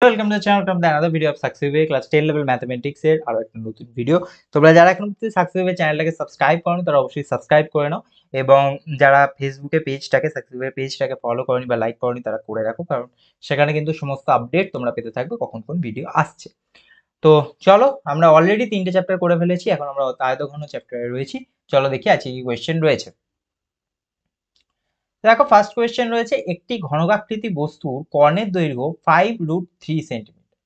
Welcome to channel from the another video of success way class 10 level mathematics এর আরো একটা নতুন video. তোমরা যারা এখন অবধি সাকসেস ওয়ে চ্যানেলটাকে সাবস্ক্রাইব করো তারা অবশ্যই সাবস্ক্রাইব করে নাও, এবং যারা ফেসবুকে পেজটাকে সাকসেস ওয়ে পেজটাকে ফলো করনি বা লাইক করনি তারা করে রাখো, কারণ সেখানে কিন্তু সমস্ত আপডেট তোমরা পেতে থাকবে কখন কোন ভিডিও আসছে। তো চলো, আমরা অলরেডি 3টে চ্যাপ্টার করে ফেলেছি, এখন আমরা আয়তঘন চ্যাপ্টারে রয়েছি। চলো দেখি আজকে কি কোয়েশ্চেন রয়েছে। দেখো, ফার্স্ট কোয়েশ্চেন রয়েছে, একটি ঘনকাকৃতি বস্তুর কর্ণের দৈর্ঘ্য 5√3 সেন্টিমিটার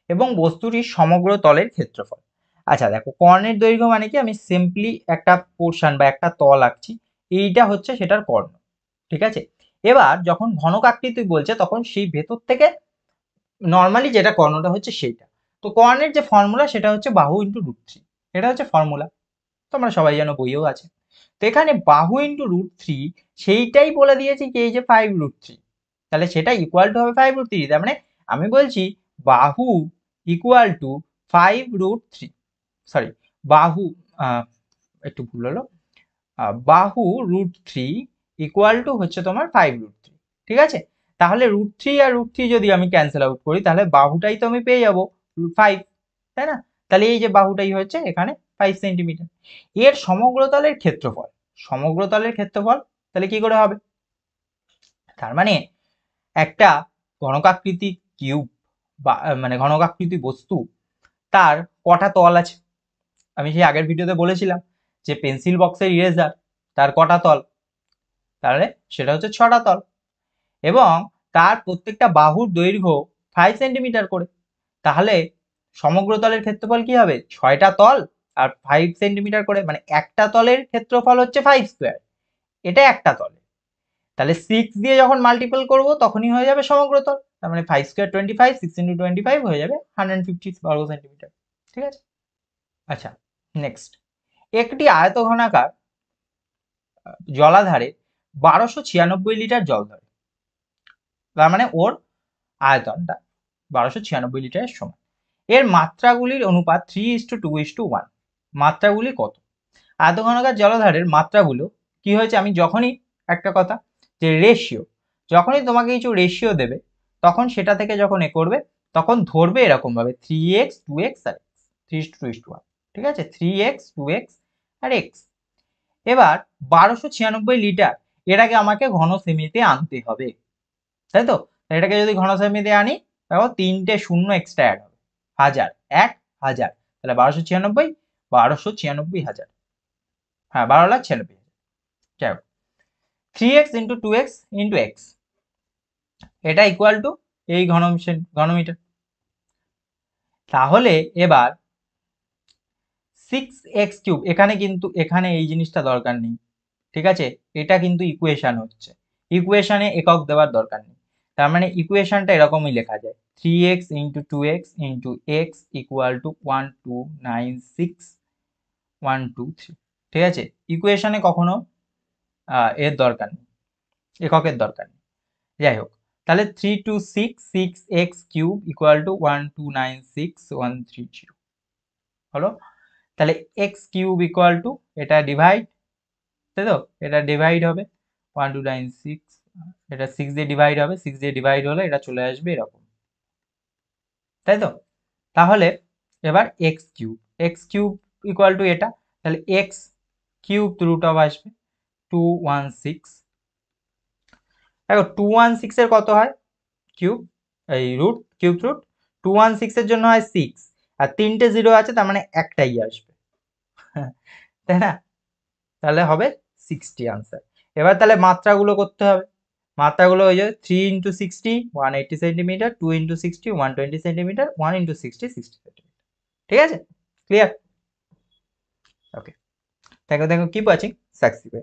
এবং বস্তুটির সমগ্র তলের ক্ষেত্রফল। আচ্ছা দেখো, কর্ণের দৈর্ঘ্য মানে কি, আমি সিম্পলি একটা পোর্শন বা একটা তল আঁকছি, এইটা হচ্ছে সেটার কর্ণ, ঠিক আছে। এবার যখন ঘনকাকৃতি বলছে তখন সেই ভেতর থেকে নর্মালি যেটা কর্ণটা হচ্ছে সেইটা। তো কর্ণের যে ফর্মুলা সেটা হচ্ছে বাহু ইন্টু √3, এটা হচ্ছে ফর্মুলা, তোমরা সবাই জানো, বইয়েও আছে। তো এখানে বাহু ইন্টু √3 সেইটাই বলে দিয়েছি কি, এই যে 5√3, তাহলে সেটা ইকুয়াল টু হবে 5√3। তার মানে আমি বলছি বাহু ইকুয়াল টু 5√3, সরি, বাহু একটু ভুল হলো, বাহু √3 ইকুয়াল টু হচ্ছে তোমার 5√3, ঠিক আছে। তাহলে √3 আর √3 যদি আমি ক্যান্সেল আউট করি তাহলে বাহুটাই তো আমি পেয়ে যাবো 5, তাই না। তাহলে এই যে বাহুটাই হচ্ছে এখানে 5 সেন্টিমিটার। এর সমগ্রতলের ক্ষেত্রফল, সমগ্রতলের ক্ষেত্রফল তাহলে কি করে হবে, তার মানে একটা ঘনকাকৃতি কিউব বা মানে ঘনকাকৃতি বস্তু, তার কটা তল আছে। আমি সেই আগের ভিডিওতে বলেছিলাম যে পেন্সিল বক্সের ইরেজার, তার কটা তল, তাহলে সেটা হচ্ছে 6টা তল, এবং তার প্রত্যেকটা বাহুর দৈর্ঘ্য 5 সেন্টিমিটার করে। তাহলে সমগ্র তলের ক্ষেত্রফল কি হবে, 6টা তল আর 5 সেন্টিমিটার করে, মানে একটা তলের ক্ষেত্রফল হচ্ছে 5 স্কোয়ার, এটা একটা তলে। তাহলে 6 দিয়ে যখন মাল্টিপল করব তখনই হয়ে যাবে সমগ্র তল, তার মানে 5 স্কোয়ার 25, 6 ইন্টু 25 হয়ে যাবে 150 বর্গ সেন্টিমিটার, ঠিক আছে। আচ্ছা, নেক্সট, একটি আয়তঘনাকার জলাধারে 1296 লিটার জল ধরে, তার মানে ওর আয়তনটা 1296 লিটারের সমান। এর মাত্রাগুলির অনুপাত 3:2:1। মাত্রাগুলি কত? আয়তঘনকার জলাধারের মাত্রাগুলো কি হয়েছে, আমি যখনই একটা কথা যে রেশিও, যখনই তোমাকে কিছু রেশিও দেবে তখন সেটা থেকে যখন এ করবে তখন ধরবে এরকম ভাবে 3x 2x আর x, 3:2:1, ঠিক আছে, 3x 2x আর x। এবার 1296 লিটার, এটাকে আমাকে ঘন সেমিতে আনতে হবে, তাই তো। এটাকে যদি ঘন সেমিতে আনি দেখো 3টে শূন্য এক্সট্রা অ্যাড হবে, 1000, 1000, তাহলে 1296 হ্যাঁ 12,96,000, যাই হোক। 3x into 2x into x, এটা ইকুয়াল টু এই ঘনমিটার। তাহলে এবার 6x3, এখানে কিন্তু এখানে এই জিনিসটা দরকার নেই, ঠিক আছে, এটা কিন্তু ইকুয়েশন হচ্ছে, ইকুয়েশনে একক দেওয়ার দরকার নেই। তার মানে ইকুয়েশনটা এরকমই লেখা যায়, 3x into 2x into x equal to 1296123, ঠিক আছে। ইকুয়েশনে কখনো এর দরকার নেই, এককের দরকার নেই, যাই হোক। তাহলে 326 ইকুয়াল টু 1296130 হলো। তাহলে এক্স কিউব ইকুয়াল টু, এটা ডিভাইড, তাই তো, এটা ডিভাইড হবে 1296, এটা 6 দিয়ে ডিভাইড হবে, 6 দিয়ে ডিভাইড হলে এটা চলে আসবে এরকম, তাই তো। তাহলে এবার এক্স কিউব ইকুয়াল টু এটা, তাহলে এক্স কিউব রুট অফ আসবে 216। দেখো 216 এর কত হয় কিউব, এই রুট, কিউব রুট 216 এর জন্য হয় 6, আর 3টে জিরো আছে তার মানে একটাই আসবে, তাই না। তাহলে হবে 60 আনসার। এবার তাহলে মাত্রাগুলো করতে হবে, মাত্রাগুলো হয়ে যাবে 3 into 60 180 centimetre, 2 into 60 120 centimetre, 1 into 60 60 centimetre, ঠিক আছে, clear, okay. Thank you keep watching success.